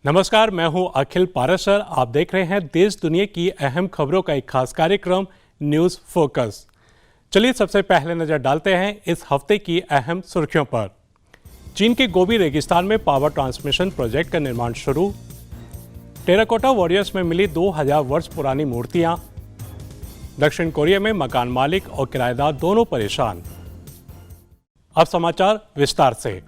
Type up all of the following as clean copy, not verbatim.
नमस्कार, मैं हूं अखिल पाराशर। आप देख रहे हैं देश दुनिया की अहम खबरों का एक खास कार्यक्रम न्यूज़ फोकस। चलिए सबसे पहले नजर डालते हैं इस हफ्ते की अहम सुर्खियों पर। चीन के गोबी रेगिस्तान में पावर ट्रांसमिशन प्रोजेक्ट का निर्माण शुरू। टेराकोटा वॉरियर्स में मिली 2000 वर्ष पुरानी मूर्तियां। दक्षिण कोरिया में मकान मालिक और किराएदार दोनों परेशान। अब समाचार विस्तार से।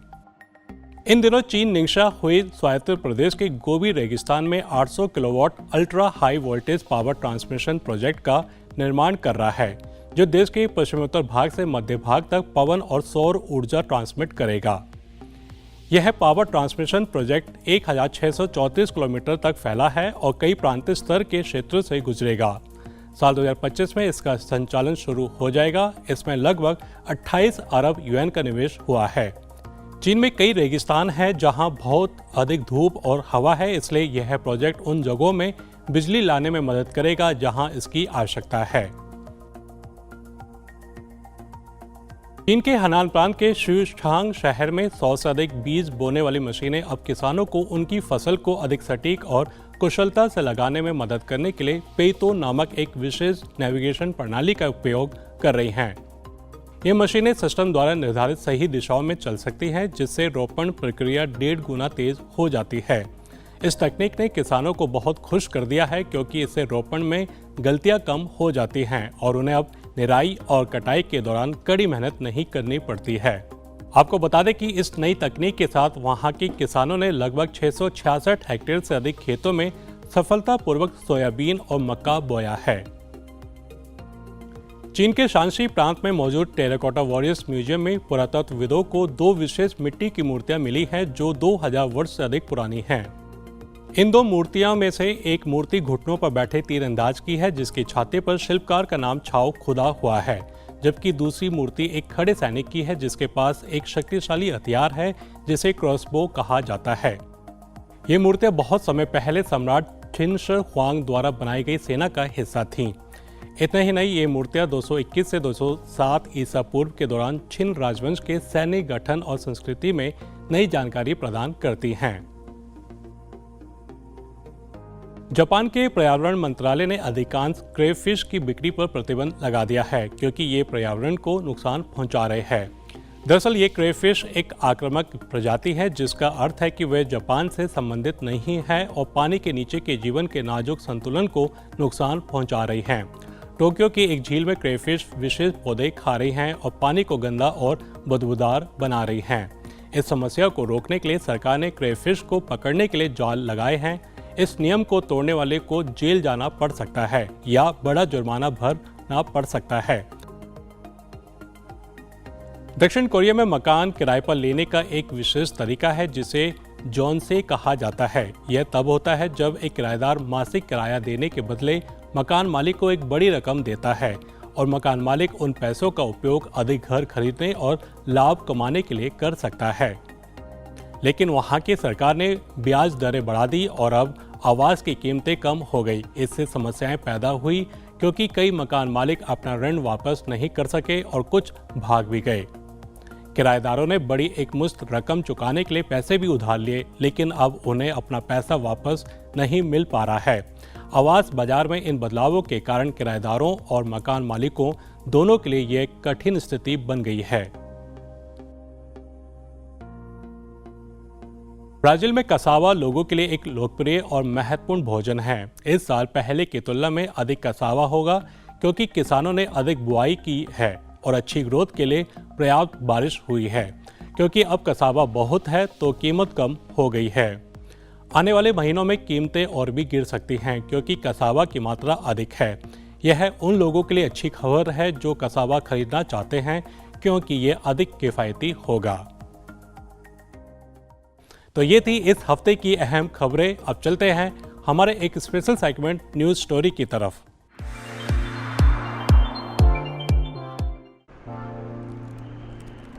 इन दिनों चीन निंगशा हुई स्वायत्त प्रदेश के गोबी रेगिस्तान में 800 kilowatt ultra high voltage power transmission project का निर्माण कर रहा है, जो देश के पश्चिमोत्तर भाग से मध्य भाग तक पवन और सौर ऊर्जा ट्रांसमिट करेगा। यह पावर ट्रांसमिशन प्रोजेक्ट 1634 किलोमीटर तक फैला है और कई प्रांतीय स्तर के क्षेत्र से गुजरेगा। साल 2025 में इसका संचालन शुरू हो जाएगा। इसमें लगभग 28 अरब युएन का निवेश हुआ है। चीन में कई रेगिस्तान हैं जहां बहुत अधिक धूप और हवा है, इसलिए यह प्रोजेक्ट उन जगहों में बिजली लाने में मदद करेगा जहां इसकी आवश्यकता है। चीन के हनान प्रांत के शीशांग शहर में 100 से अधिक बीज बोने वाली मशीनें अब किसानों को उनकी फसल को अधिक सटीक और कुशलता से लगाने में मदद करने के लिए पेइतो नामक एक विशेष नेविगेशन प्रणाली का उपयोग कर रही हैं। ये मशीनें सिस्टम द्वारा निर्धारित सही दिशाओं में चल सकती हैं, जिससे रोपण प्रक्रिया 1.5 गुना तेज हो जाती है। इस तकनीक ने किसानों को बहुत खुश कर दिया है, क्योंकि इससे रोपण में गलतियां कम हो जाती हैं और उन्हें अब निराई और कटाई के दौरान कड़ी मेहनत नहीं करनी पड़ती है। आपको बता दें कि इस नई तकनीक के साथ वहां के किसानों ने लगभग 666 हेक्टेयर से अधिक खेतों में सफलतापूर्वक सोयाबीन और मक्का बोया है। चीन के शांशी प्रांत में मौजूद टेराकोटा वॉरियर्स म्यूजियम में पुरातत्वविदों को 2 विशेष मिट्टी की मूर्तियां मिली हैं, जो 2000 वर्ष से अधिक पुरानी हैं। इन 2 मूर्तियों में से एक मूर्ति घुटनों पर बैठे तीरंदाज की है, जिसकी छाती पर शिल्पकार का नाम छाओ खुदा हुआ है, जबकि दूसरी मूर्ति एक खड़े सैनिक की है, जिसके पास एक शक्तिशाली हथियार है जिसे क्रॉसबो कहा जाता है। ये मूर्तियां बहुत समय पहले सम्राट छिन शी हुआंग द्वारा बनाई गई सेना का हिस्सा थीं। इतना ही नहीं, ये मूर्तियां 221 से 207 ईसा पूर्व के दौरान छिन राजवंश के सैन्य गठन और संस्कृति में नई जानकारी प्रदान करती हैं। जापान के पर्यावरण मंत्रालय ने अधिकांश क्रेफिश की बिक्री पर प्रतिबंध लगा दिया है, क्योंकि ये पर्यावरण को नुकसान पहुंचा रहे हैं। दरअसल ये क्रेफिश एक आक्रामक प्रजाति है, जिसका अर्थ है कि वे जापान से संबंधित नहीं है और पानी के नीचे के जीवन के नाजुक संतुलन को नुकसान पहुंचा रही हैं। टोक्यो की एक झील में क्रेफिश विशेष पौधे खा रही हैं और पानी को गंदा और बदबूदार बना रही हैं। इस समस्या को रोकने के लिए सरकार ने क्रेफिश को पकड़ने के लिए जाल लगाए हैं। इस नियम को तोड़ने वाले को जेल जाना पड़ सकता है या बड़ा जुर्माना भरना पड़ सकता है। दक्षिण कोरिया में मकान किराए पर लेने का एक विशेष तरीका है, जिसे जोनसे कहा जाता है। यह तब होता है जब एक किराएदार मासिक किराया देने के बदले मकान मालिक को एक बड़ी रकम देता है और मकान मालिक उन पैसों का उपयोग अधिक घर खरीदने और लाभ कमाने के लिए कर सकता है। लेकिन वहां की सरकार ने ब्याज दरें बढ़ा दी और अब आवास की कीमतें कम हो गई। इससे समस्याएं पैदा हुई, क्योंकि कई मकान मालिक अपना ऋण वापस नहीं कर सके और कुछ भाग भी गए। किराएदारों ने बड़ी एकमुश्त रकम चुकाने के लिए पैसे भी उधार लिए, लेकिन अब उन्हें अपना पैसा वापस नहीं मिल पा रहा है। आवास बाजार में इन बदलावों के कारण किराएदारों और मकान मालिकों दोनों के लिए यह कठिन स्थिति बन गई है। ब्राजील में कसावा लोगों के लिए एक लोकप्रिय और महत्वपूर्ण भोजन है। इस साल पहले की तुलना में अधिक कसावा होगा, क्योंकि किसानों ने अधिक बुआई की है और अच्छी ग्रोथ के लिए पर्याप्त बारिश हुई है। क्योंकि अब कसावा बहुत है तो कीमत कम हो गई है। आने वाले महीनों में कीमतें और भी गिर सकती हैं, क्योंकि कसावा की मात्रा अधिक है। यह उन लोगों के लिए अच्छी खबर है जो कसावा खरीदना चाहते हैं, क्योंकि यह अधिक किफ़ायती होगा। तो ये थी इस हफ्ते की अहम खबरें। अब चलते हैं हमारे एक स्पेशल सेगमेंट न्यूज़ स्टोरी की तरफ।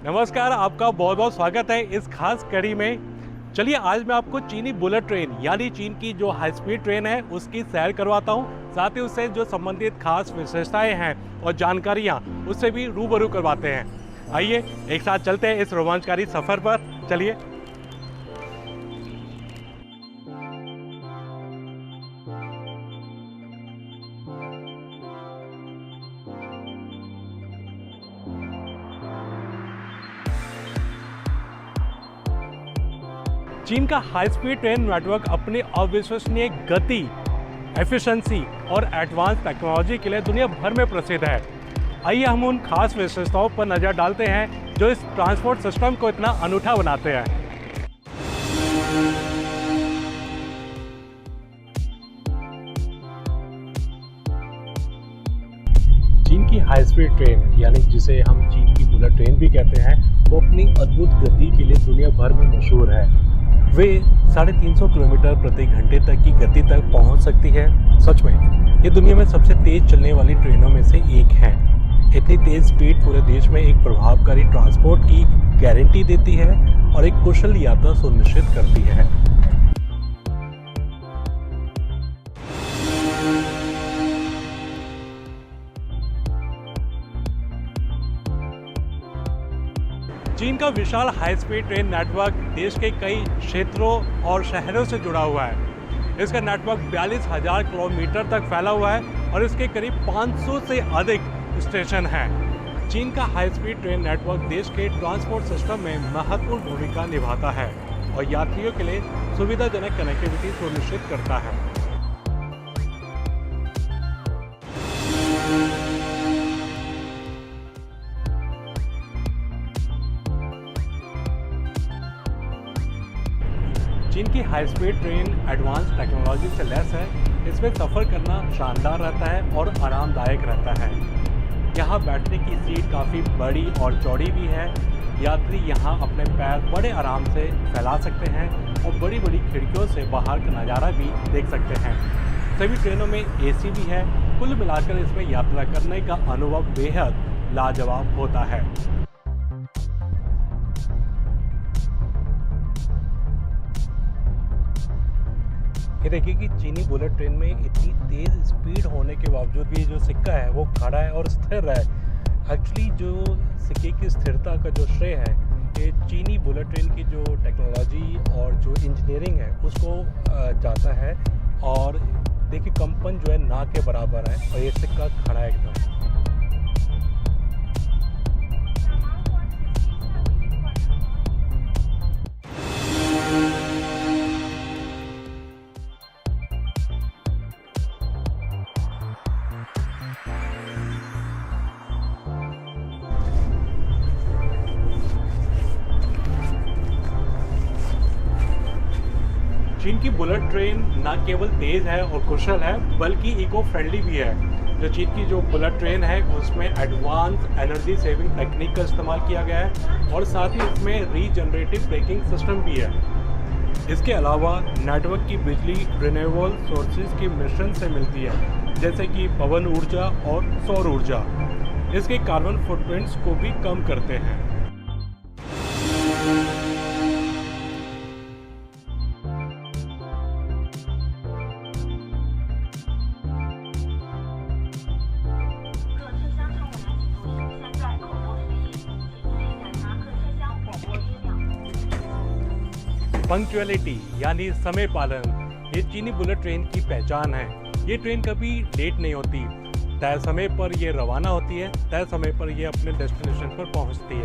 नमस्कार, आपका बहुत बहुत स्वागत है इस खास कड़ी में। चलिए आज मैं आपको चीनी बुलेट ट्रेन यानी चीन की जो हाई स्पीड ट्रेन है उसकी सैर करवाता हूँ। साथ ही उससे जो संबंधित खास विशेषताएं हैं और जानकारियाँ उससे भी रूबरू करवाते हैं। आइए एक साथ चलते हैं इस रोमांचकारी सफर पर। चलिए। चीन का हाई स्पीड ट्रेन नेटवर्क अपनी अविश्वसनीय गति, एफिशिएंसी और एडवांस टेक्नोलॉजी के लिए दुनिया भर में प्रसिद्ध है। आइए हम उन खास विशेषताओं पर नज़र डालते हैं जो इस ट्रांसपोर्ट सिस्टम को इतना अनूठा बनाते हैं। चीन की हाई स्पीड ट्रेन, यानी जिसे हम चीन की बुलेट ट्रेन भी कहते हैं, वो अपनी अद्भुत गति के लिए दुनिया भर में मशहूर है। वे 350 किलोमीटर प्रति घंटे तक की गति तक पहुंच सकती है। सच में ये दुनिया में सबसे तेज चलने वाली ट्रेनों में से एक है। इतनी तेज स्पीड पूरे देश में एक प्रभावकारी ट्रांसपोर्ट की गारंटी देती है और एक कुशल यात्रा सुनिश्चित करती है। चीन का विशाल हाई स्पीड ट्रेन नेटवर्क देश के कई क्षेत्रों और शहरों से जुड़ा हुआ है। इसका नेटवर्क 42,000 किलोमीटर तक फैला हुआ है और इसके करीब 500 से अधिक स्टेशन हैं। चीन का हाई स्पीड ट्रेन नेटवर्क देश के ट्रांसपोर्ट सिस्टम में महत्वपूर्ण भूमिका निभाता है और यात्रियों के लिए सुविधाजनक कनेक्टिविटी सुनिश्चित करता है। चीन की high speed train advance technology से लैस है। इसमें सफ़र करना शानदार रहता है और आरामदायक रहता है। यहाँ बैठने की सीट काफ़ी बड़ी और चौड़ी भी है। यात्री यहाँ अपने पैर बड़े आराम से फैला सकते हैं और बड़ी बड़ी खिड़कियों से बाहर का नज़ारा भी देख सकते हैं। सभी ट्रेनों में एसी भी है। कुल मिलाकर इसमें यात्रा करने का अनुभव बेहद लाजवाब होता है। ये देखिए कि चीनी बुलेट ट्रेन में इतनी तेज़ स्पीड होने के बावजूद भी जो सिक्का है वो खड़ा है और स्थिर है। एक्चुअली जो सिक्के की स्थिरता का जो श्रेय है ये चीनी बुलेट ट्रेन की जो टेक्नोलॉजी और जो इंजीनियरिंग है उसको जाता है। और देखिए कंपन जो है ना के बराबर है और ये सिक्का खड़ा है एकदम। चीन की बुलेट ट्रेन न केवल तेज़ है और कुशल है बल्कि इको फ्रेंडली भी है। जो चीन की जो बुलेट ट्रेन है उसमें एडवांस एनर्जी सेविंग टेक्निक का इस्तेमाल किया गया है और साथ ही इसमें रीजनरेटिव ब्रेकिंग सिस्टम भी है। इसके अलावा नेटवर्क की बिजली रिन्यूएबल सोर्सेज के मिश्रण से मिलती है, जैसे कि पवन ऊर्जा और सौर ऊर्जा। इसके कार्बन फुटप्रिंट्स को भी कम करते हैं। पंक्चुअलिटी यानी समय पालन, ये चीनी बुलेट ट्रेन की पहचान है। ये ट्रेन कभी लेट नहीं होती। तय समय पर ये रवाना होती है, तय समय पर ये अपने डेस्टिनेशन पर पहुंचती है।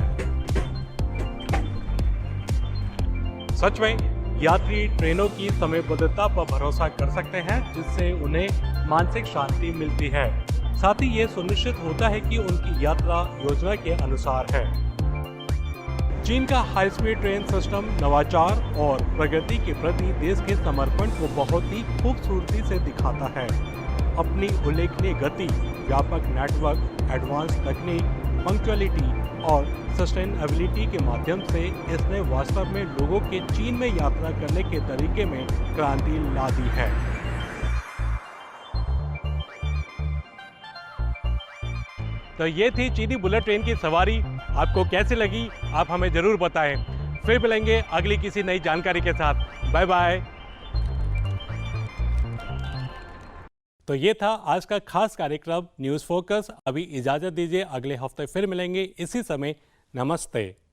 सच में यात्री ट्रेनों की समयबद्धता पर भरोसा कर सकते हैं, जिससे उन्हें मानसिक शांति मिलती है। साथ ही ये सुनिश्चित होता है कि उनकी यात्रा योजना के अनुसार है। चीन का हाई स्पीड ट्रेन सिस्टम नवाचार और प्रगति के प्रति देश के समर्पण को बहुत ही खूबसूरती से दिखाता है। अपनी उल्लेखनीय गति, व्यापक नेटवर्क, एडवांस तकनीक, पंक्चुअलिटी और सस्टेनेबिलिटी के माध्यम से इसने वास्तव में लोगों के चीन में यात्रा करने के तरीके में क्रांति ला दी है। तो ये थी चीनी बुलेट ट्रेन की सवारी। आपको कैसी लगी आप हमें जरूर बताएं। फिर मिलेंगे अगली किसी नई जानकारी के साथ। Bye bye. तो ये था आज का खास कार्यक्रम न्यूज़ फोकस। अभी इजाजत दीजिए, अगले हफ्ते फिर मिलेंगे इसी समय। नमस्ते।